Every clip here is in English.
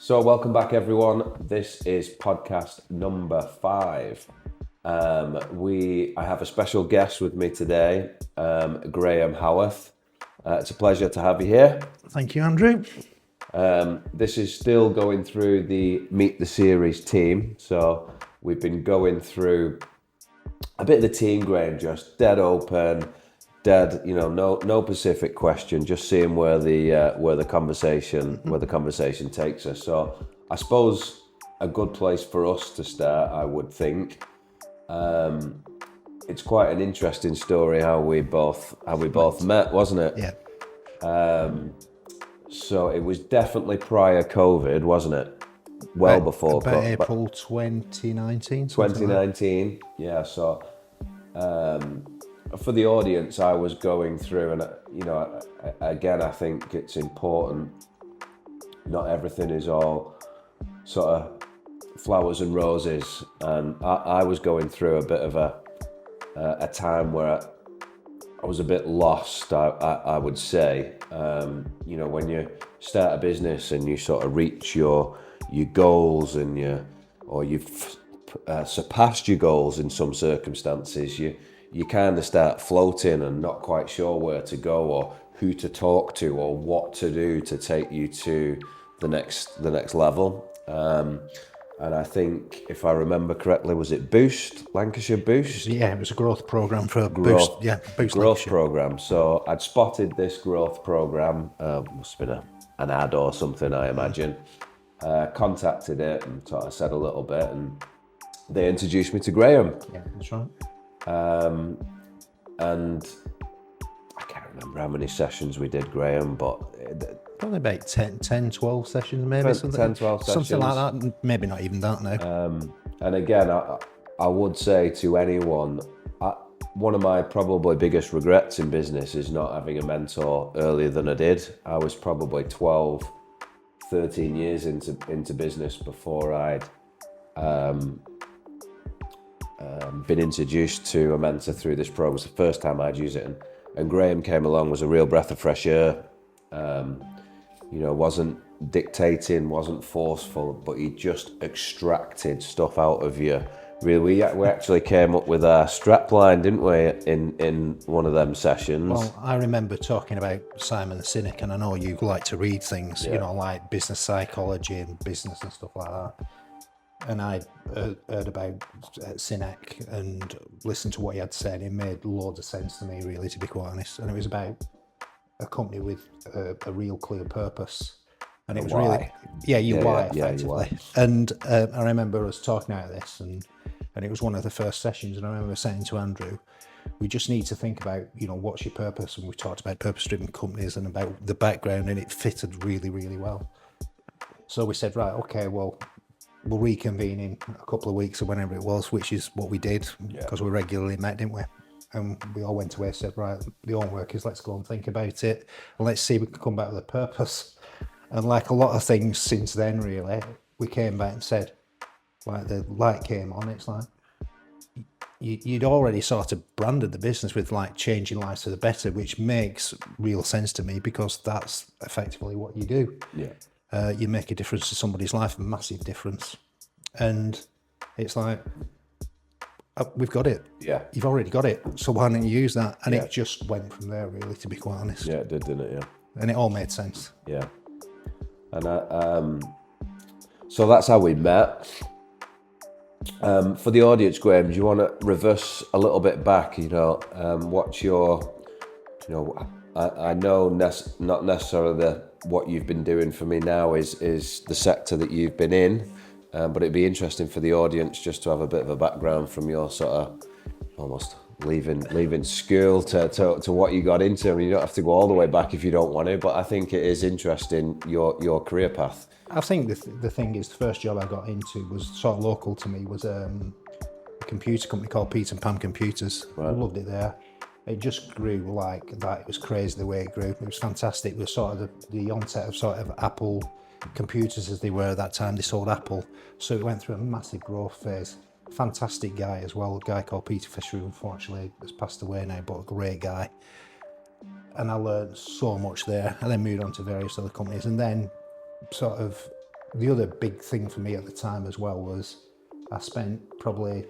So welcome back, everyone. This is podcast number 5. I have a special guest with me today, Graham Haworth. It's a pleasure to have you here. Thank you, Andrew. This is still going through the Meet the Series team. So we've been going through a bit of the team, Graham, just dead open, no specific question, just seeing where the conversation takes us. So I suppose a good place for us to start, I would think. It's quite an interesting story how we both met, wasn't it? Yeah. So it was definitely prior COVID, wasn't it? Before about April 2019. 2019, yeah. So for the audience, I was going through, and again, I think it's important. Not everything is all sort of flowers and roses, and I was going through a bit of a time where I was a bit lost. I would say, when you start a business and you sort of reach your goals and you've surpassed your goals in some circumstances, you kind of start floating and not quite sure where to go or who to talk to or what to do to take you to the next level. And I think, if I remember correctly, was it Boost, Lancashire Boost? Yeah, it was a growth program for Boost. Yeah, Boost growth Lancashire. program. So I'd spotted this growth program. Must have been an ad or something, I imagine. Contacted it and sort of said a little bit, and they introduced me to Graham. Yeah, that's right. And I can't remember how many sessions we did, Graham, but Probably about 10, 12 sessions, maybe. 10, 12 sessions. Something like that. Maybe not even that now. And again, I would say to anyone, one of my probably biggest regrets in business is not having a mentor earlier than I did. I was probably 12, 13 years into business before I'd been introduced to a mentor through this program. It was the first time I'd use it, and Graham came along, was a real breath of fresh air. Wasn't dictating, wasn't forceful, but he just extracted stuff out of you. Really, we actually came up with a strapline, didn't we, in one of them sessions? Well, I remember talking about Simon the Cynic, and I know you like to read things, like business psychology and business and stuff like that. And I heard about Sinek and listened to what he had to say, and it made loads of sense to me, really, to be quite honest. And it was about a company with a real clear purpose, and it was why. Why, effectively. And I remember us talking about this, and it was one of the first sessions, and I remember saying to Andrew, we just need to think about, what's your purpose? And we talked about purpose-driven companies and about the background, and it fitted really, really well. So we said, right, okay, well, we'll reconvene in a couple of weeks or whenever it was, which is what we did, because we regularly met, didn't we? And we all went away and said, right, the homework is let's go and think about it, and let's see if we can come back with a purpose. And like a lot of things since then, really, we came back and said, like, the light came on, it's like, you'd already sort of branded the business with like changing lives for the better, which makes real sense to me, because that's effectively what you do. Yeah. You make a difference to somebody's life, a massive difference. And it's like, we've got it. Yeah. You've already got it. So why don't you use that? And it just went from there, really, to be quite honest. Yeah, it did, didn't it? Yeah. And it all made sense. Yeah. And so that's how we met. For the audience, Graham, do you want to reverse a little bit back? What's your, I know not necessarily what you've been doing for me now is the sector that you've been in, but it'd be interesting for the audience just to have a bit of a background from your sort of almost leaving school to what you got into. I mean, you don't have to go all the way back if you don't want to, but I think it is interesting, your career path. I think the thing is, the first job I got into was sort of local to me, was a computer company called Pete and Pam Computers. Right. I loved it there. It just grew like that. It was crazy the way it grew. It was fantastic. It was sort of the onset of sort of Apple computers as they were at that time. They sold Apple. So it went through a massive growth phase. Fantastic guy as well, a guy called Peter Fisher, who unfortunately has passed away now, but a great guy. And I learned so much there. I then moved on to various other companies, and then sort of the other big thing for me at the time as well was I spent probably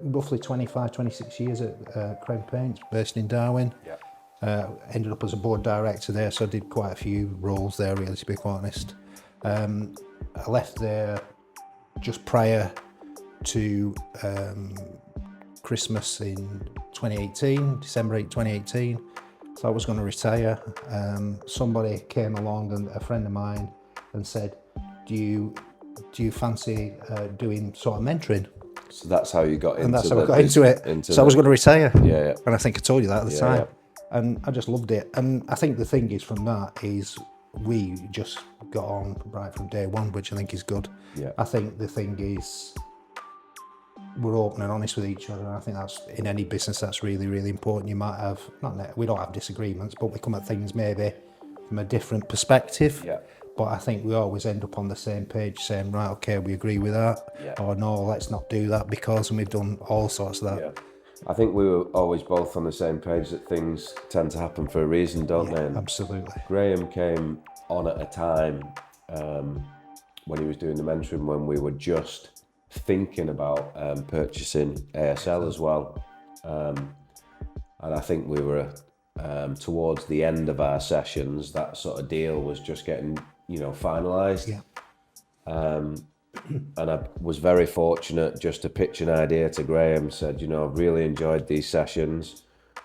roughly 25, 26 years at Crown Paints, based in Darwin. Ended up as a board director there, so I did quite a few roles there, really, to be quite honest. I left there just prior to Christmas in 2018, December 8, 2018. So I was going to retire. Somebody came along, and a friend of mine, and said, do you fancy doing sort of mentoring? So that's how you got into it. And that's how I got into it. So I was going to retire. Yeah. And I think I told you that at the time. Yeah. And I just loved it. And I think the thing is from that is we just got on right from day one, which I think is good. Yeah. I think the thing is we're open and honest with each other. And I think that's, in any business, that's really, really important. You might have, we don't have disagreements, but we come at things maybe from a different perspective. Yeah. But I think we always end up on the same page saying, right, okay, we agree with that. Yeah. Or no, let's not do that because, and we've done all sorts of that. Yeah. I think we were always both on the same page that things tend to happen for a reason, don't they? And absolutely. Graham came on at a time when he was doing the mentoring when we were just thinking about purchasing ASL as well. And I think we were towards the end of our sessions, that sort of deal was just getting, finalised. Yeah. And I was very fortunate just to pitch an idea to Graham, said, I've really enjoyed these sessions.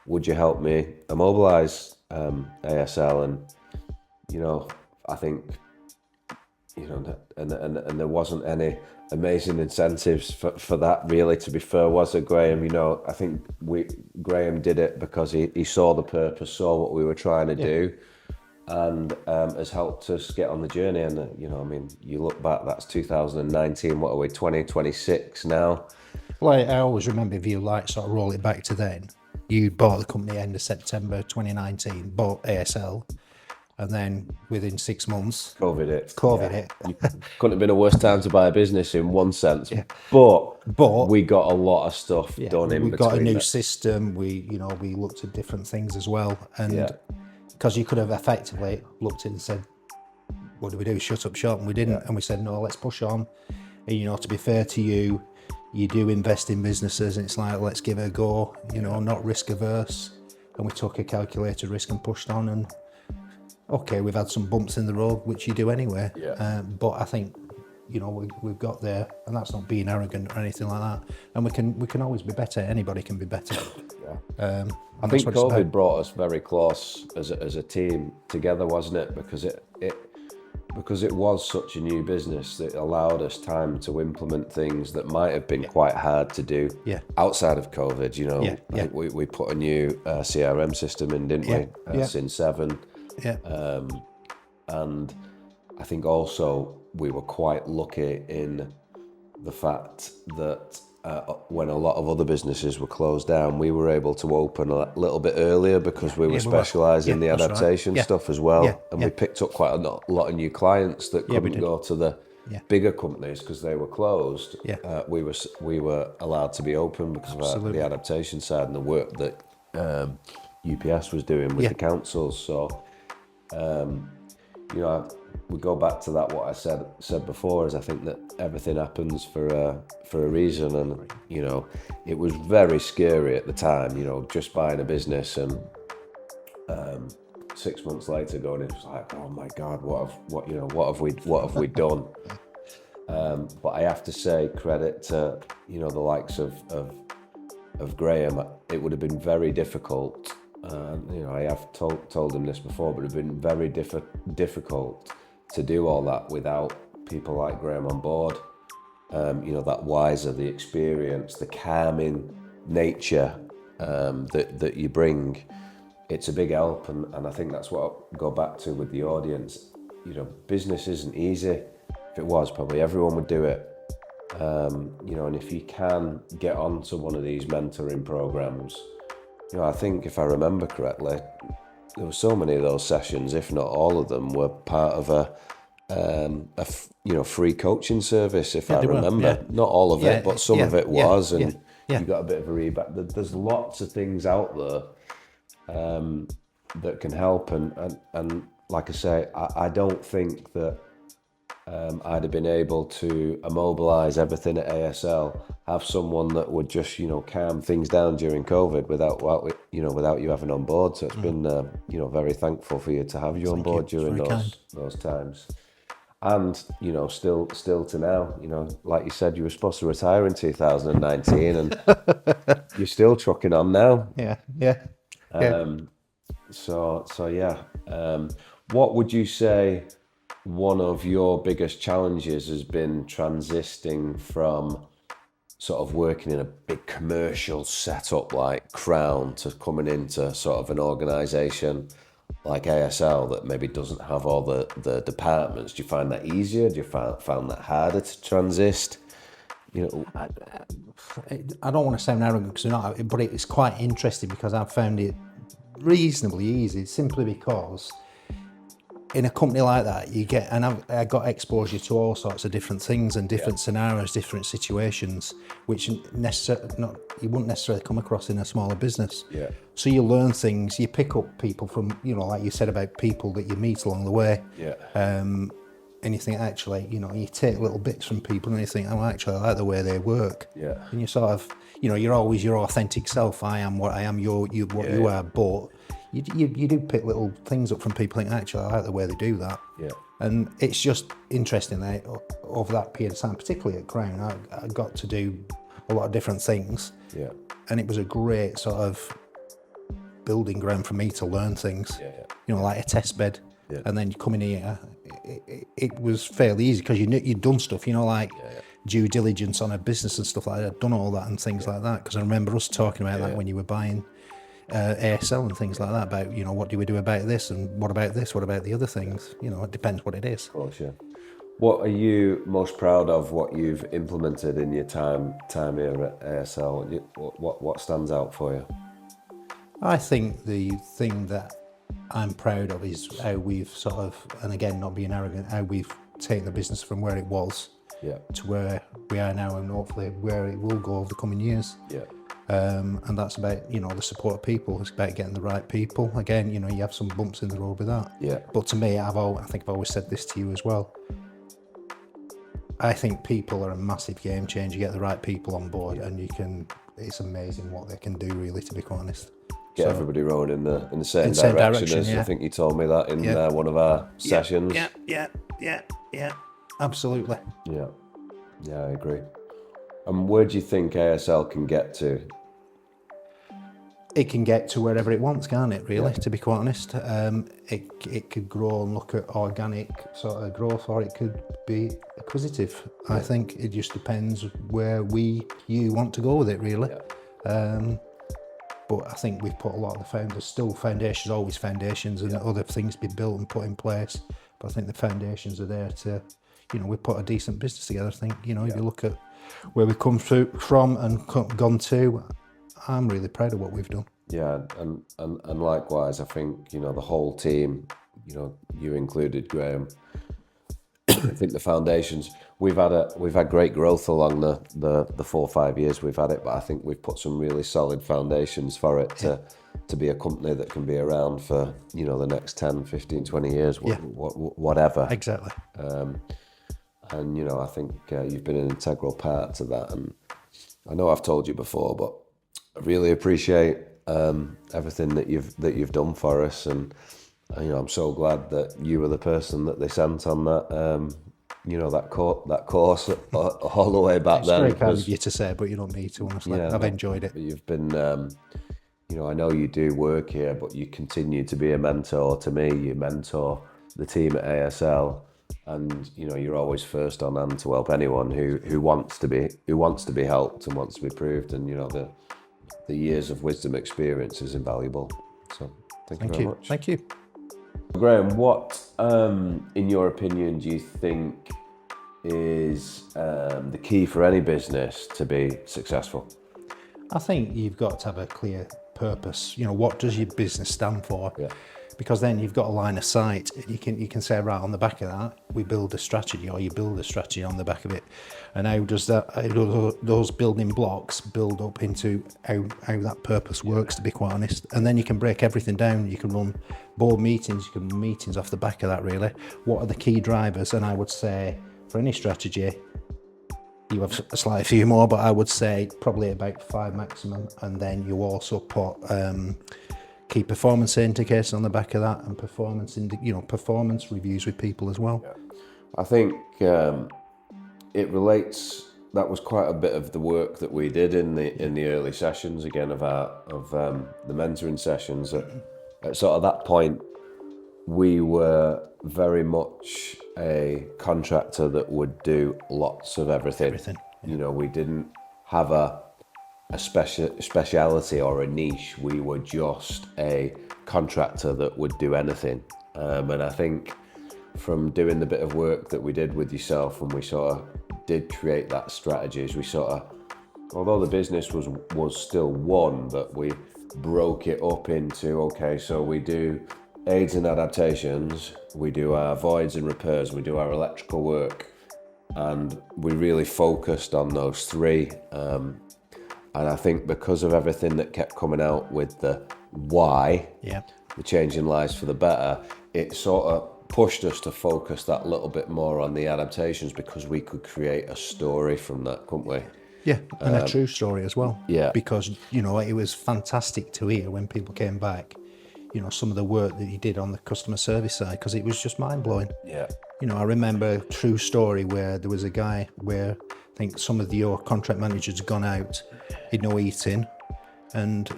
Would you help me immobilise ASL? And, I think, and there wasn't any amazing incentives for that, really, to be fair, was it, Graham? I think Graham did it because he saw the purpose, saw what we were trying to do, and has helped us get on the journey. And you look back, that's 2019. What are we, 2026 now? Well, I always remember, if you sort of roll it back to then, you bought the company end of September 2019, bought ASL, and then within 6 months, COVID hit. You couldn't have been a worse time to buy a business in one sense. Yeah. But we got a lot of stuff done in between. We got a new system. We looked at different things as well, and because you could have effectively looked at it and said, what do we do? Shut up shop. And we didn't. And we said, no, let's push on. And, to be fair to you, you do invest in businesses, and it's like, let's give it a go, not risk averse. And we took a calculated risk and pushed on. And okay, we've had some bumps in the road, which you do anyway. Yeah. But I think, we've got there, and that's not being arrogant or anything like that. And we can always be better. Anybody can be better. Yeah. I think COVID brought us very close as a team together, wasn't it? Because it was such a new business that allowed us time to implement things that might have been quite hard to do outside of COVID. I think we put a new CRM system in, didn't we? Since 7. Yeah. And I think also we were quite lucky in the fact that when a lot of other businesses were closed down, we were able to open a little bit earlier because we were specialising in the adaptation stuff as well. And we picked up quite a lot of new clients that couldn't go to the bigger companies because they were closed. We were allowed to be open because of the adaptation side and the work that UPS was doing with the councils. So, we go back to that, what I said before, is I think that everything happens for a reason. And, it was very scary at the time, just buying a business and 6 months later going, it was like, oh my God, what have we done? But I have to say credit to, the likes of Graham. It would have been very difficult. I have told him this before, but it would have been very difficult to do all that without people like Graham on board. That wiser, the experience, the calming nature that you bring. It's a big help, and I think that's what I go back to with the audience. Business isn't easy. If it was, probably everyone would do it. And if you can get onto one of these mentoring programs, I think if I remember correctly, there were so many of those sessions, if not all of them, were part of a free coaching service, if I remember. Not all of it, but some of it was, and you got a bit of a reback. There's lots of things out there that can help, and like I say, I don't think that I'd have been able to immobilise everything at ASL, have someone that would just, calm things down during COVID without you having on board. So it's been, very thankful for you to have you on board during those times. And, still to now, like you said, you were supposed to retire in 2019 and you're still trucking on now. Yeah. So yeah. What would you say one of your biggest challenges has been transitioning from sort of working in a big commercial setup like Crown to coming into sort of an organisation like ASL that maybe doesn't have all the departments? Do you find that easier? Do you found that harder to transit? I don't want to sound arrogant because not, but it's quite interesting because I've found it reasonably easy simply because in a company like that you get, and I got exposure to all sorts of different things and different scenarios, different situations, which you wouldn't necessarily come across in a smaller business. Yeah. So you learn things, you pick up people from, like you said about people that you meet along the way. Yeah. And you think, actually, you take little bits from people and you think, oh, actually, I like the way they work. Yeah. And you sort of, you're always your authentic self. I am what I am, you are, but you do pick little things up from people and think, actually, I like the way they do that. Yeah. And it's just interesting that over that period of time, particularly at Crown, I got to do a lot of different things. Yeah. And it was a great sort of building ground for me to learn things. Yeah. Like a test bed. Yeah. And then you come in here, it was fairly easy because you'd done stuff, due diligence on a business and stuff like that. I'd done all that and things like that because I remember us talking about that when you were buying ASL and things like that about, what do we do about this and what about this, what about the other things? It depends what it is. Of course, yeah. What are you most proud of what you've implemented in your time here at ASL? What stands out for you? I think the thing that I'm proud of is how we've sort of, and again, not being arrogant, how we've taken the business from where it was to where we are now and hopefully where it will go over the coming years. Yeah. And that's about, the support of people. It's about getting the right people. Again, you have some bumps in the road with that. Yeah. But to me, I think I've always said this to you as well. I think people are a massive game changer. You get the right people on board and it's amazing what they can do, really, to be quite honest. Get everybody rowing in the same direction as I think you told me that in one of our sessions. Yeah, absolutely. Yeah, I agree. And where do you think ASL can get to? It can get to wherever it wants, can't it, really, to be quite honest? It could grow and look at organic sort of growth, or it could be acquisitive. Yeah. I think it just depends where you want to go with it, really. Yeah. But I think we've put a lot of the foundations, always foundations, and other things be built and put in place. But I think the foundations are there to, we put a decent business together. I think, if you look at where we've come from and gone to, I'm really proud of what we've done. Yeah, and likewise, I think, the whole team, you included, Graham, I think the foundations, we've had great growth along the 4 or 5 years we've had it, but I think we've put some really solid foundations for it to be a company that can be around for, the next 10, 15, 20 years, whatever. Exactly. And, I think you've been an integral part to that. And I know I've told you before, but I really appreciate everything that you've done for us. And, I'm so glad that you were the person that they sent on that, that course all the way back then. It's very kind of you to say, but you don't need to, honestly. I've enjoyed it. You've been, I know you do work here, but you continue to be a mentor to me. You mentor the team at ASL. And you're always first on hand to help anyone who wants to be helped and wants to be proved. And the years of wisdom experience is invaluable. So thank you very much. Thank you, Graham. What, in your opinion, do you think is the key for any business to be successful? I think you've got to have a clear purpose. What does your business stand for? Yeah. because then you've got a line of sight. You can say, right, on the back of that, we build a strategy, or you build a strategy on the back of it. And how does those building blocks build up into how that purpose works, to be quite honest. And then you can break everything down. You can run board meetings, you can run meetings off the back of that, really. What are the key drivers? And I would say for any strategy, you have a slightly few more, but I would say probably about 5 maximum. And then you also put key performance indicators on the back of that, and performance reviews with people as well. Yeah. I think it relates. That was quite a bit of the work that we did in the early sessions again of the mentoring sessions. At sort of that point, we were very much a contractor that would do lots of everything. Yeah. We didn't have a speciality or a niche. We were just a contractor that would do anything. And I think from doing the bit of work that we did with yourself, and we sort of did create that strategies, we sort of, although the business was still one, but we broke it up into, okay, so we do aids and adaptations, we do our voids and repairs, we do our electrical work, and we really focused on those three. And I think because of everything that kept coming out with the why, the changing lives for the better, it sort of pushed us to focus that little bit more on the adaptations, because we could create a story from that, couldn't we? Yeah, and a true story as well. Yeah. Because, it was fantastic to hear when people came back, some of the work that you did on the customer service side, because it was just mind-blowing. Yeah. I remember a true story where there was a guy where I think some of your contract managers had gone out, he'd no eating, and,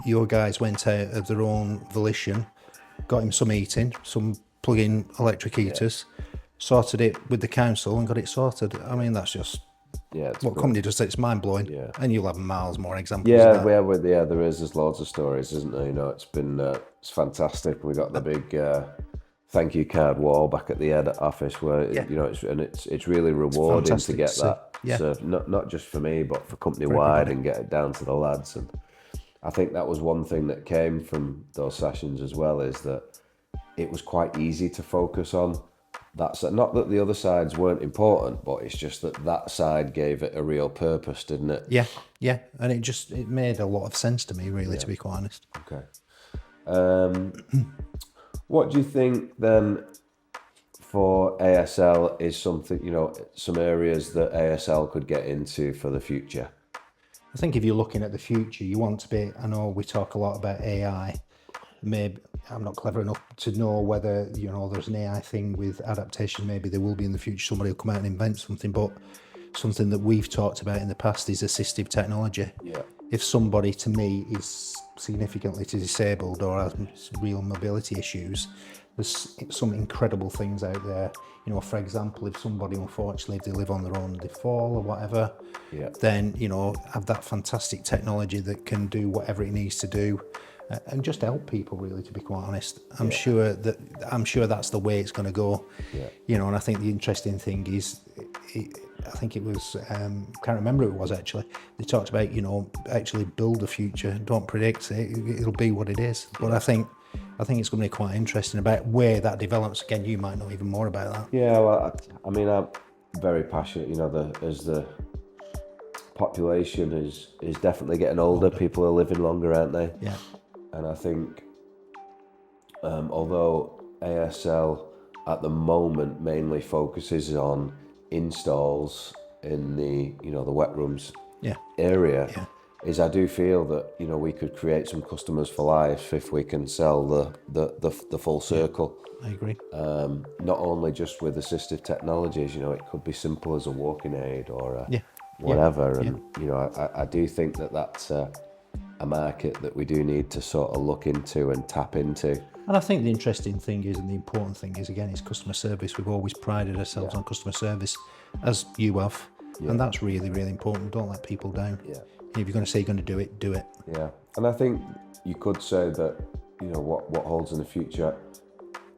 your guys went out of their own volition, got him some eating, some plug-in electric heaters, sorted it with the council and got it sorted. I mean, that's just what company does. It's mind-blowing. Yeah. And you'll have miles more examples of that. There's loads of stories, isn't there? It's been it's fantastic. We got the big thank you card wall back at the head office where it's really rewarding to get that. Yeah. So not just for me, but for company wide, and get it down to the lads. And I think that was one thing that came from those sessions as well, is that it was quite easy to focus on. That's not that the other sides weren't important, but it's just that side gave it a real purpose, didn't it? Yeah, and it made a lot of sense to me, really, to be quite honest. Okay. What do you think then for ASL is something, some areas that ASL could get into for the future? I think if you're looking at the future, you want to be, I know we talk a lot about AI. Maybe I'm not clever enough to know whether, there's an AI thing with adaptation. Maybe there will be in the future. Somebody will come out and invent something, but something that we've talked about in the past is assistive technology. Yeah. If somebody, to me, is significantly disabled or has real mobility issues, there's some incredible things out there. For example, if somebody, unfortunately, if they live on their own and they fall or whatever, then, have that fantastic technology that can do whatever it needs to do. And just help people, really, to be quite honest. I'm sure that's the way it's going to go. And I think the interesting thing is, I think it was, can't remember who it was actually. They talked about, actually build the future, don't predict it. It'll be what it is. But I think it's going to be quite interesting about where that develops. Again, you might know even more about that. Yeah, well, I'm very passionate. As the population is definitely getting older, people are living longer, aren't they? Yeah. And I think, although ASL at the moment mainly focuses on installs in the wet rooms area, is I do feel that we could create some customers for life if we can sell the full circle. I agree. Not only just with assistive technologies, it could be simple as a walking aid or whatever. And I do think that's a market that we do need to sort of look into and tap into. And I think the interesting thing is, and the important thing is, again, is customer service. We've always prided ourselves on customer service, as you have, and that's really, really important. Don't let people down. Yeah. If you're going to say you're going to do it, do it. Yeah, and I think you could say that what holds in the future.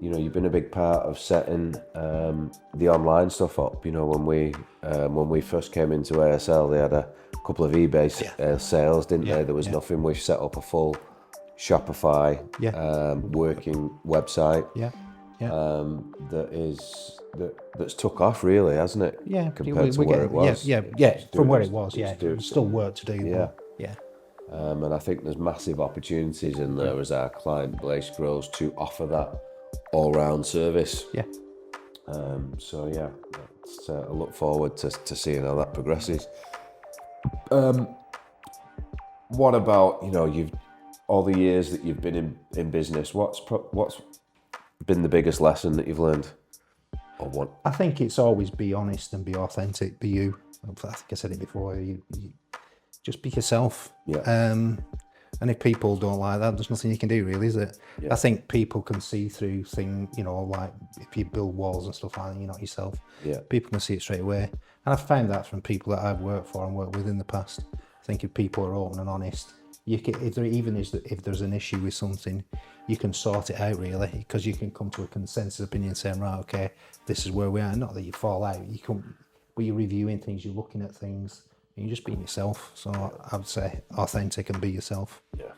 You've been a big part of setting the online stuff up. When we first came into ASL, they had a couple of eBay sales, didn't they? There was nothing. We've set up a full Shopify, Yeah. working website. Yeah. Yeah. That's took off really, hasn't it? Yeah, Compared to where it was. Yeah. From where it was, there's still work to do. Yeah. But yeah. And I think there's massive opportunities in there as our client base grows to offer that all-round service. Yeah. So yeah, I look forward to seeing how that progresses. What about, you've all the years that you've been in business? What's been the biggest lesson that you've learned? Or what? I think it's always be honest and be authentic. Be you. I think I said it before. You just be yourself. Yeah. And if people don't like that, there's nothing you can do, really, is it? Yeah. I think people can see through things, like if you build walls and stuff like that, you're not yourself. Yeah. People can see it straight away. And I've found that from people that I've worked for and worked with in the past. I think if people are open and honest, you can, if there's an issue with something, you can sort it out, really, because you can come to a consensus opinion saying, right, okay, this is where we are. Not that you fall out, but you're reviewing things, you're looking at things, and you're just being yourself. So I would say authentic and be yourself. Yeah.